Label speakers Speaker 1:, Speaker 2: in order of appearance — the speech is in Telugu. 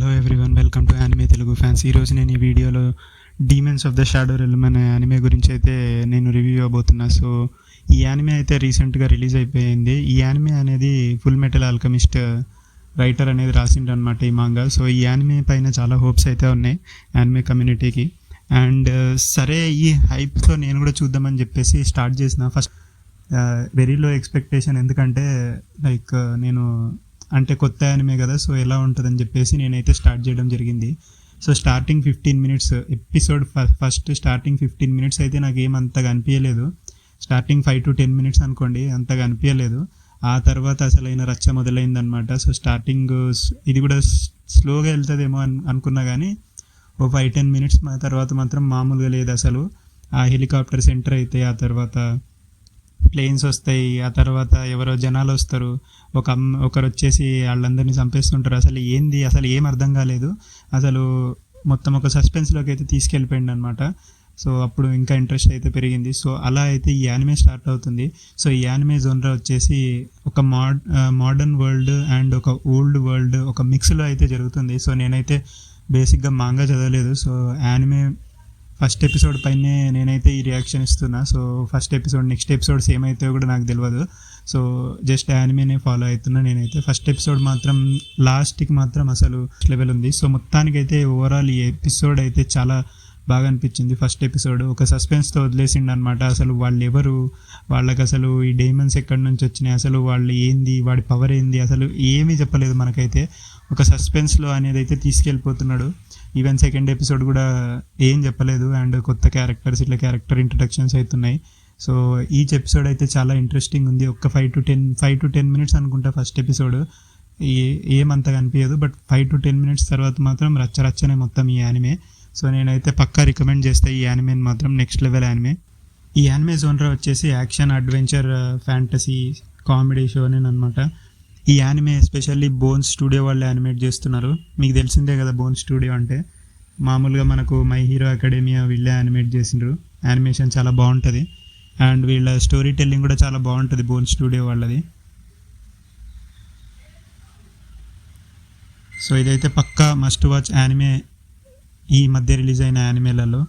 Speaker 1: Hello everyone, welcome to anime Telugu fans. ఈరోజు నేను ఈ వీడియోలో demons of the shadow realm అనే యానిమే గురించి అయితే నేను రివ్యూ ఇవ్వబోతున్నా. సో ఈ యానిమే అయితే రీసెంట్గా రిలీజ్ అయిపోయింది. ఈ యానిమే అనేది ఫుల్ మెటల్ ఆల్కమిస్ట్ రైటర్ అనేది రాసిండు అనమాట ఈ మాంగా. సో ఈ యానిమే పైన చాలా హోప్స్ అయితే ఉన్నాయి యానిమే కమ్యూనిటీకి. అండ్ సరే, ఈ హైప్తో నేను కూడా చూద్దామని చెప్పేసి స్టార్ట్ చేసిన. ఫస్ట్ వెరీ లో ఎక్స్పెక్టేషన్, ఎందుకంటే లైక్ నేను అంటే కొత్త యానిమే కదా, సో ఎలా ఉంటుందని చెప్పేసి నేనైతే స్టార్ట్ చేయడం జరిగింది. So starting 15 minutes episode first starting 15 minutes అయితే నాకు ఏమంతగా అనిపించలేదు. స్టార్టింగ్ 5 to 10 minutes అనుకోండి, అంతగా అనిపించలేదు. ఆ తర్వాత అసలైన రచ్చ మొదలైందనమాట. సో స్టార్టింగ్ ఇది కూడా స్లోగా వెళ్తుందేమో అనుకున్నా, కానీ ఓ 5-10 minutes తర్వాత మాత్రం మామూలుగా లేదు అసలు. ఆ హెలికాప్టర్స్ ఎంటర్ అయితే, ఆ తర్వాత ప్లేన్స్ వస్తాయి, ఆ తర్వాత ఎవరో జనాలు వస్తారు, ఒకరు వచ్చేసి వాళ్ళందరినీ చంపేస్తుంటారు. అసలు ఏంది, అసలు ఏం అర్థం కాలేదు. అసలు మొత్తం ఒక సస్పెన్స్లోకి అయితే తీసుకెళ్ళిపోయింది అనమాట. సో అప్పుడు ఇంకా ఇంట్రెస్ట్ అయితే పెరిగింది. సో అలా అయితే ఈ యానిమే స్టార్ట్ అవుతుంది. సో ఈ యానిమే జోనరా వచ్చేసి ఒక మోడర్న్ వరల్డ్ అండ్ ఒక ఓల్డ్ వరల్డ్ ఒక మిక్స్లో అయితే జరుగుతుంది. సో నేనైతే బేసిక్గా మాంగా చదవలేదు. సో యానిమే ఫస్ట్ ఎపిసోడ్ పైనే నేనైతే ఈ రియాక్షన్ ఇస్తున్నా. So first episode next episodes ఏమైతే కూడా నాకు తెలియదు. సో జస్ట్ యానిమేనే ఫాలో అవుతున్నా నేనైతే. ఫస్ట్ ఎపిసోడ్ మాత్రం లాస్ట్కి మాత్రం అసలు లెవెల్ ఉంది. సో మొత్తానికైతే ఓవరాల్ ఈ ఎపిసోడ్ అయితే చాలా బాగా అనిపించింది. ఫస్ట్ ఎపిసోడ్ ఒక సస్పెన్స్తో వదిలేసిండు అనమాట. అసలు వాళ్ళు ఎవరు, వాళ్ళకి అసలు ఈ డైమండ్స్ ఎక్కడి నుంచి వచ్చినాయి, అసలు వాళ్ళు ఏంది, వాడి పవర్ ఏంది, అసలు ఏమీ చెప్పలేదు మనకైతే. ఒక సస్పెన్స్లో అనేది అయితే తీసుకెళ్ళిపోతున్నాడు. ఈవెన్ సెకండ్ ఎపిసోడ్ కూడా ఏం చెప్పలేదు. అండ్ కొత్త క్యారెక్టర్స్, ఇట్లా క్యారెక్టర్ ఇంట్రడక్షన్స్ అవుతున్నాయి. సో ఈచ్ ఎపిసోడ్ అయితే చాలా ఇంట్రెస్టింగ్ ఉంది. ఒక 5 to 10 minutes అనుకుంటా ఫస్ట్ ఎపిసోడ్. ఏమంతగా అనిపించదు, బట్ 5 to 10 minutes తర్వాత మాత్రం రచ్చనే మొత్తం ఈ యానిమే. సో నేనైతే పక్కా రికమెండ్ చేస్తాను ఈ యానిమేని మాత్రం. Next level anime. ఈ యానిమే జోనరా వచ్చేసి యాక్షన్, అడ్వెంచర్, ఫ్యాంటసీ, కామెడీ షోనేన్ అనమాట. ఈ యానిమే ఎస్పెషల్లీ బోన్స్ స్టూడియో వాళ్ళు యానిమేట్ చేస్తున్నారు. మీకు తెలిసిందే కదా బోన్స్ స్టూడియో అంటే. మామూలుగా మనకు మై హీరో అకాడమియా వీళ్ళే యానిమేట్ చేసిండ్రు. యానిమేషన్ చాలా బాగుంటుంది అండ్ వీళ్ళ స్టోరీ టెల్లింగ్ కూడా చాలా బాగుంటుంది బోన్స్ స్టూడియో వాళ్ళది. సో ఇదైతే పక్కా మస్ట్ వాచ్ యానిమే ఈ మధ్య రిలీజ్ అయిన యానిమేలలో.